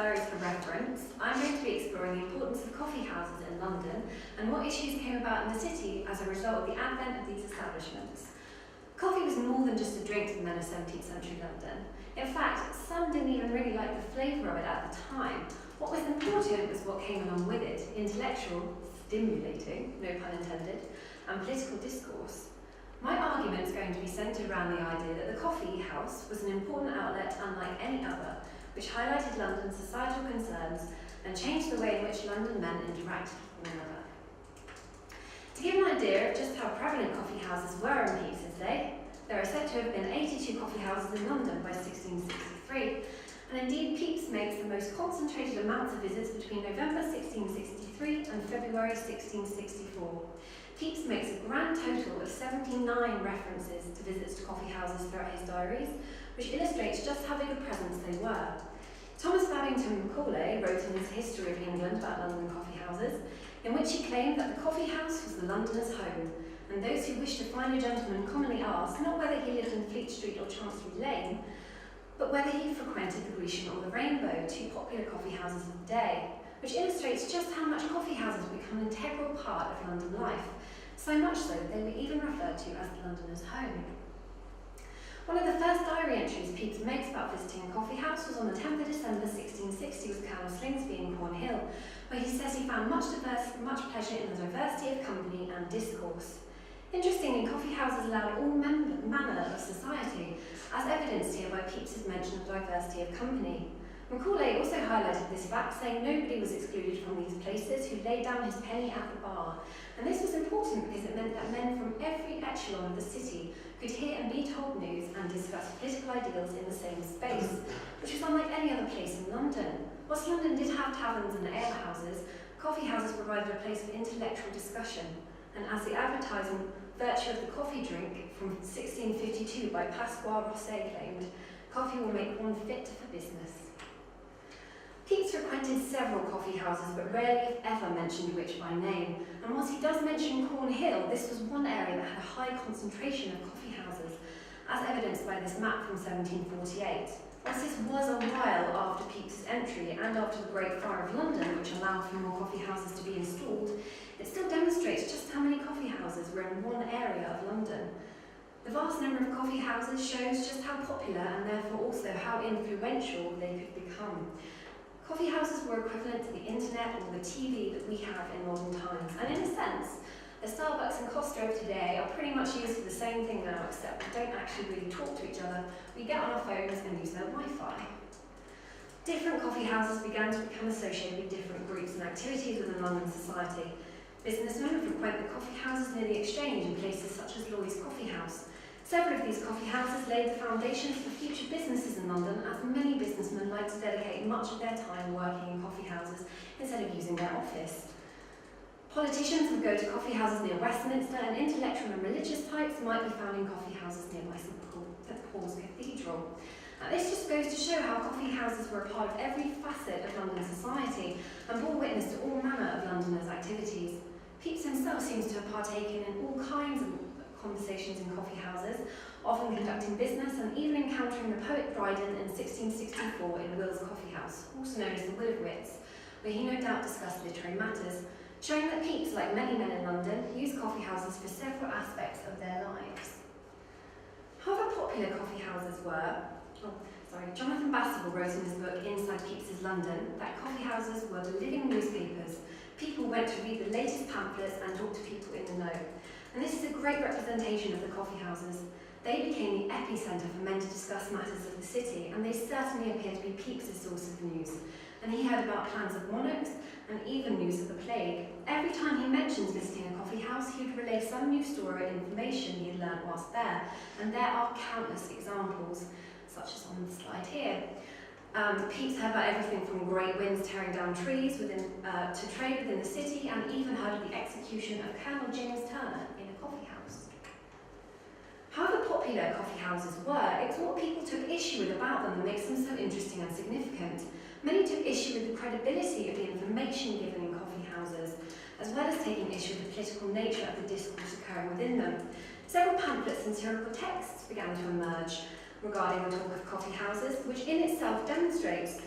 diaries for reference, I'm going to be exploring the importance of coffee houses in London and what issues came about in the city as a result of the advent of these establishments. Coffee was more than just a drink to the men of 17th century London. In fact, some didn't even really like the flavour of it at the time. What was important was what came along with it: intellectual, stimulating, no pun intended, and political discourse. My argument is going to be centred around the idea that the coffee house was an important outlet unlike any other, which highlighted London's societal concerns and changed the way in which London men interacted with one another. To give an idea of just how prevalent coffee houses were in Pepys's day, there are said to have been 82 coffee houses in London by 1663, and indeed Pepys makes the most concentrated amounts of visits between November 1663 and February 1664. Pepys makes a grand total of 79 references to visits to coffee houses throughout his diaries, which illustrates just how big a presence they were. Thomas Babington Macaulay wrote in his History of England about London coffee houses, in which he claimed that the coffee house was the Londoner's home, and those who wished to find a gentleman commonly asked not whether he lived in Fleet Street or Chancery Lane, but whether he frequented the Grecian or the Rainbow, two popular coffee houses of the day, which illustrates just how much coffee houses become an integral part of London life, so much so that they were even referred to as the Londoner's home. One of the first diary entries Pepys makes about visiting a coffee house was on the 10th of December 1660 with Colonel Slingsby in Cornhill, where he says he found much pleasure in the diversity of company and discourse. Interestingly, coffee houses allowed all manner of society, as evidenced here by Pepys's mention of diversity of company. Macaulay also highlighted this fact, saying nobody was excluded from these places who laid down his penny at the bar, and this was important because it meant that men from every echelon of the city could hear and be told news and discuss political ideals in the same space, which was unlike any other place in London. Whilst London did have taverns and alehouses, coffee houses provided a place of intellectual discussion, and as the advertising virtue of the coffee drink from 1652 by Pasquale Rosset claimed, coffee will make one fit for business. Pepys frequented several coffee houses, but rarely, if ever, mentioned which by name, and whilst he does mention Cornhill, this was one area that had a high concentration of coffee houses, as evidenced by this map from 1748. Whilst this was a while after Pepys's entry and after the Great Fire of London, which allowed for more coffee houses to be installed, it still demonstrates just how many coffee houses were in one area of London. The vast number of coffee houses shows just how popular and therefore also how influential they could become. Coffee houses were equivalent to the internet or the TV that we have in modern times, and in a sense, the Starbucks and Costa of today are pretty much used for the same thing now, except we don't actually really talk to each other. We get on our phones and use their Wi-Fi. Different coffee houses began to become associated with different groups and activities within London society. Businessmen would frequent the coffee houses near the Exchange in places such as Lloyd's Coffee House. Several of these coffee houses laid the foundations for future businesses in London, as many businessmen liked to dedicate much of their time working in coffee houses instead of using their office. Politicians would go to coffee houses near Westminster, and intellectual and religious types might be found in coffee houses nearby St Paul's Cathedral. This just goes to show how coffee houses were a part of every facet of London society and bore witness to all manner of Londoners' activities. Pepys himself seems to have partaken in all kinds of conversations in coffee houses, often conducting business and even encountering the poet Dryden in 1664 in Will's Coffee House, also known as the Will of Wits, where he no doubt discussed literary matters, showing that Pepys, like many men in London, used coffee houses for several aspects of their lives. However popular coffee houses were, Jonathan Bastable wrote in his book Inside Pepys's London that coffee houses were the living newspapers. People went to read the latest pamphlets and talk to people in the know. And this is a great representation of the coffee houses. They became the epicentre for men to discuss matters of the city, and they certainly appear to be Pepys's source of news. And he heard about plans of monarchs and even news of the plague. Every time he mentions visiting a coffee house, he would relay some new story or information he had learnt whilst there, and there are countless examples, such as on the slide here. Pepys heard about everything from great winds tearing down trees to trade within the city, and even heard of the execution of Colonel James Turner in a coffee house. However popular coffee houses were, it was what people took issue with about them that makes them so interesting and significant. Many took issue with the credibility of the information given in coffee houses, as well as taking issue with the political nature of the discourse occurring within them. Several pamphlets and satirical texts began to emerge regarding the talk of coffee houses, which in itself demonstrates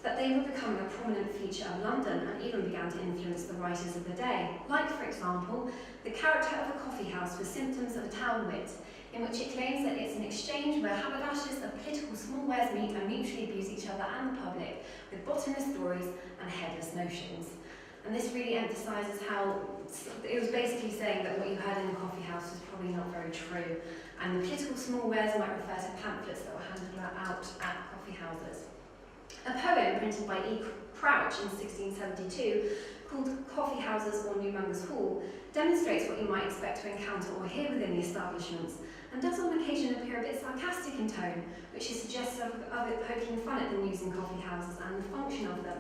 that they were becoming a prominent feature of London and even began to influence the writers of the day. Like, for example, the character of a coffee house with symptoms of a town wit, in which it claims that it's an exchange where haberdashers of political small wares meet and mutually abuse each other and the public with bottomless stories and headless notions. And this really emphasises how it was basically saying that what you heard in the coffee house was probably not very true, and the political small wares might refer to pamphlets that were handed out at coffee houses. A poem printed by E. Crouch in 1672, called Coffee Houses or Newmongers Hall, demonstrates what you might expect to encounter or hear within the establishments, and does on occasion appear a bit sarcastic in tone, which is suggestive of it poking fun at the news in coffee houses and the function of them.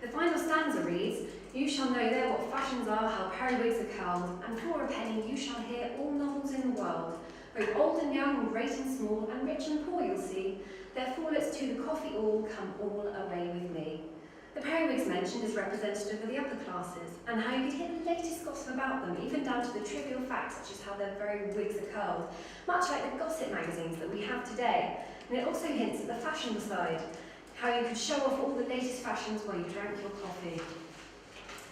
The final stanza reads, "You shall know there what fashions are, how periwigs are curled, and for a penny you shall hear all novels in the world, both old and young, and great and small, and rich and poor you'll see. Therefore let's to the coffee all come all away with me." The periwigs mentioned is representative of the upper classes, and how you could hear the latest gossip about them, even down to the trivial facts such as how their very wigs are curled, much like the gossip magazines that we have today. And it also hints at the fashion side, how you could show off all the latest fashions while you drank your coffee.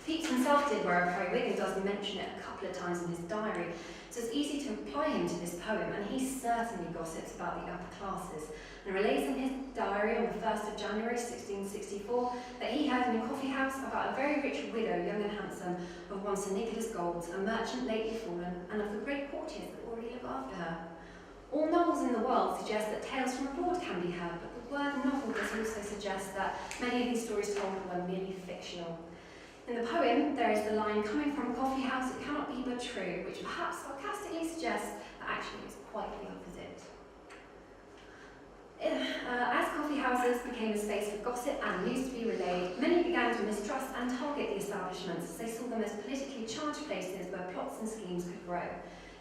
Pepys himself did wear a periwig and does mention it a couple of times in his diary, so it's easy to apply him to this poem, and he certainly gossips about the upper classes, and relays in his diary on the 1st of January 1664 that he heard in a coffee house about a very rich widow, young and handsome, of one Sir Nicholas Golds, a merchant lately fallen, and of the great courtiers that already live after her. All novels in the world suggest that tales from abroad can be heard, but the word novel does also suggest that many of these stories told were merely fictional. In the poem, there is the line, "Coming from a coffee house, it cannot be but true," which perhaps sarcastically suggests that actually it's quite the opposite. As coffee houses became a space for gossip and news to be relayed, many began to mistrust and target the establishments as they saw them as politically charged places where plots and schemes could grow.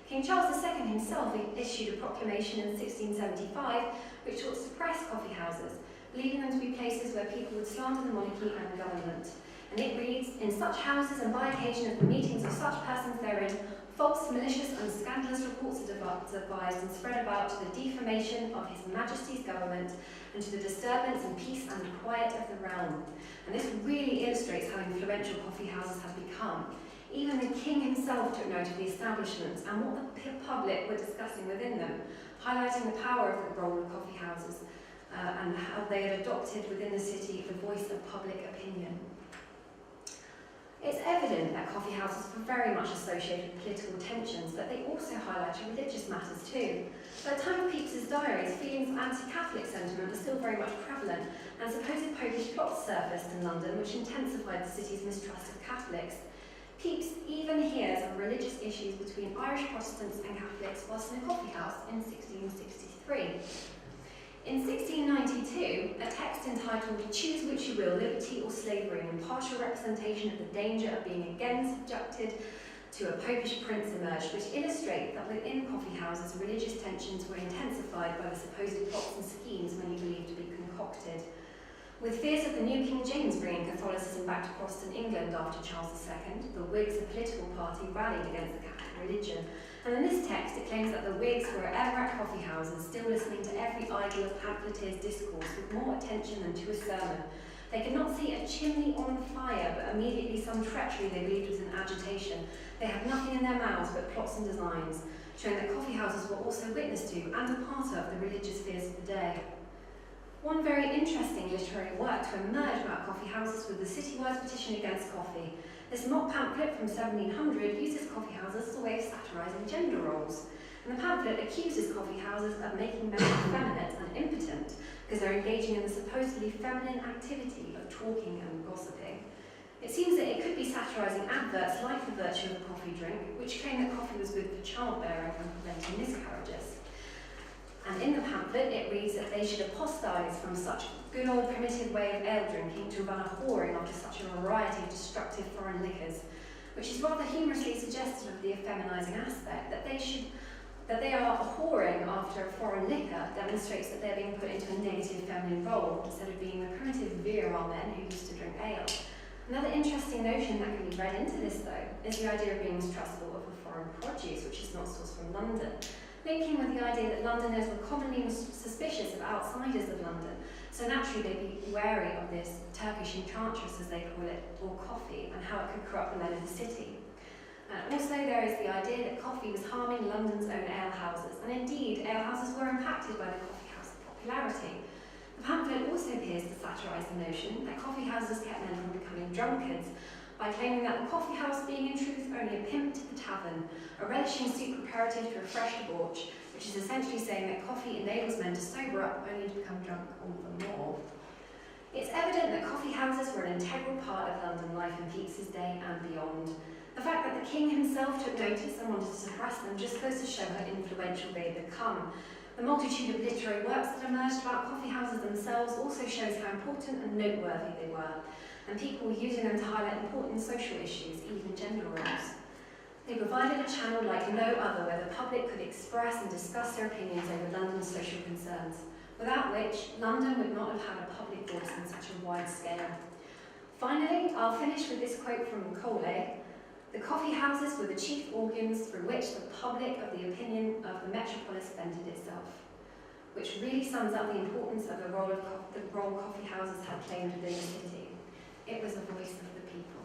King Charles II himself issued a proclamation in 1675 which sought to suppress coffee houses, believing them to be places where people would slander the monarchy and government. And it reads, "In such houses and by occasion of the meetings of such persons therein, false, malicious and scandalous reports are devised and spread about to the defamation of His Majesty's government and to the disturbance and peace and quiet of the realm." And this really illustrates how influential coffee houses have become. Even the king himself took note of the establishments and what the public were discussing within them, highlighting the power of the role of coffee houses and how they had adopted within the city the voice of public opinion. It's evident that coffee houses were very much associated with political tensions, but they also highlighted religious matters too. By the time of Pepys's diaries, feelings of anti-Catholic sentiment were still very much prevalent, and supposed popish plots surfaced in London which intensified the city's mistrust of Catholics. Pepys even hears of religious issues between Irish Protestants and Catholics whilst in a coffee house in 1663. In 1692, a text entitled "Choose Which You Will, Liberty or Slavery, an impartial representation of the danger of being again subjected to a popish prince" emerged, which illustrate that within coffee houses, religious tensions were intensified by the supposed plots and schemes many believed to be concocted. With fears of the new King James bringing Catholicism back to Protestant England after Charles II, the Whigs, a political party, rallied against the Catholic religion. And in this text, it claims that the Whigs were ever at coffee houses, still listening to every idle of pamphleteer's discourse with more attention than to a sermon. They could not see a chimney on fire, but immediately some treachery they believed was in agitation. They had nothing in their mouths but plots and designs, showing that coffee houses were also witness to and a part of the religious fears of the day. One very interesting literary work to emerge about coffee houses was the Citywide Petition Against Coffee. This mock pamphlet from 1700 uses coffee houses as a way of satirising gender roles. And the pamphlet accuses coffee houses of making men effeminate and impotent because they're engaging in the supposedly feminine activity of talking and gossiping. It seems that it could be satirising adverts like The Virtue of a Coffee Drink, which claim that coffee was good for childbearing and preventing miscarriages. And in the pamphlet, it reads that they should apostise from such good old primitive way of ale drinking to run a whoring after such a variety of destructive foreign liquors, which is rather humorously suggestive of the effeminising aspect. That they are whoring after a foreign liquor demonstrates that they're being put into a negative feminine role instead of being the primitive virile men who used to drink ale. Another interesting notion that can be read into this, though, is the idea of being mistrustful of a foreign produce, which is not sourced from London, linking with the idea that Londoners were commonly suspicious of outsiders of London, So naturally they'd be wary of this Turkish enchantress, as they call it, or coffee, and how it could corrupt the men of the city. Also there is the idea that coffee was harming London's own alehouses, and indeed alehouses were impacted by the coffee house popularity. The pamphlet also appears to satirise the notion that coffee houses kept men from becoming drunkards, by claiming that the coffee house being in truth only a pimp to the tavern, a relishing soup preparative to refresh debauch, which is essentially saying that coffee enables men to sober up only to become drunk all the more. It's evident that coffee houses were an integral part of London life in Pepys's day and beyond. The fact that the king himself took notice and wanted to suppress them just goes to show how influential they had become. The multitude of literary works that emerged about coffee houses themselves also shows how important and noteworthy they were, and people were using them to highlight important social issues, even gender roles. They provided a channel like no other where the public could express and discuss their opinions over London's social concerns, without which London would not have had a public voice on such a wide scale. Finally, I'll finish with this quote from Macaulay: "The coffee houses were the chief organs through which the public of the opinion of the metropolis vented itself," which really sums up the importance of the role coffee houses had claimed within the city. It was a voice of the people.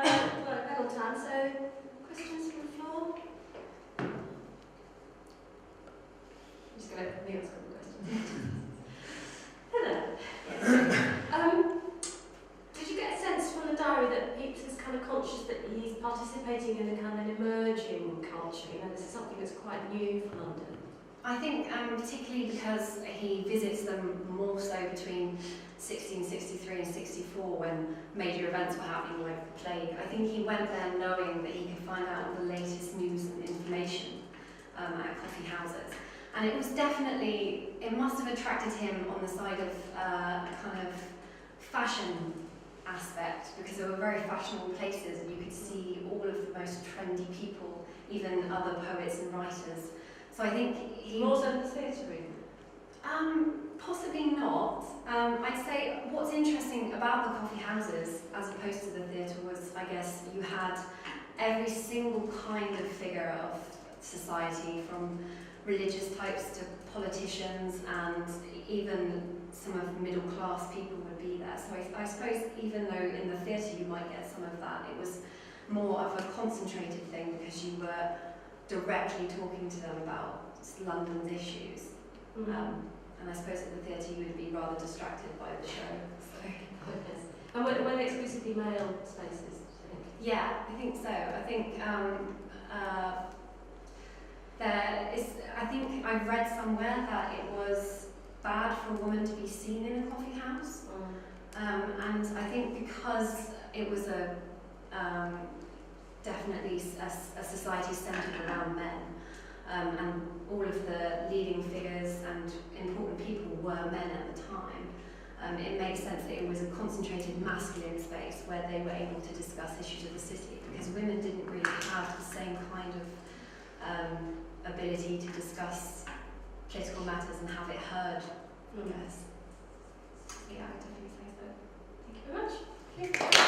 We've got a medal time, so questions from the floor? I'm just going to leave us a couple of questions. Hello. Did you get a sense from the diary that Pepys is kind of conscious that he's participating in a kind of an emerging culture? You know, this is something that's quite new for London. I think particularly because he visits them more so between 1663 and 64 when major events were happening like the plague. I think he went there knowing that he could find out all the latest news and information at coffee houses. And it was definitely, it must have attracted him on the side of kind of fashion aspect, because there were very fashionable places and you could see all of the most trendy people, even other poets and writers. So I think he... More so than the theatre room? Possibly not. I'd say what's interesting about the coffee houses as opposed to the theatre was, I guess, you had every single kind of figure of society, from religious types to politicians, and even some of the middle class people would be there. So I suppose even though in the theatre you might get some of that, it was more of a concentrated thing because you were directly talking to them about London's issues. Mm-hmm. And I suppose at the theatre you would be rather distracted by the show. So. And were they exclusively male spaces, do you think? Yeah, I think so. I think I think I've read somewhere that it was bad for a woman to be seen in a coffee house. And I think because it was definitely a society centred around men, and all of the leading figures and important people were men at the time, it makes sense that it was a concentrated masculine space where they were able to discuss issues of the city, because women didn't really have the same kind of ability to discuss political matters and have it heard, I guess. Yeah, I would definitely say so. Thank you very much.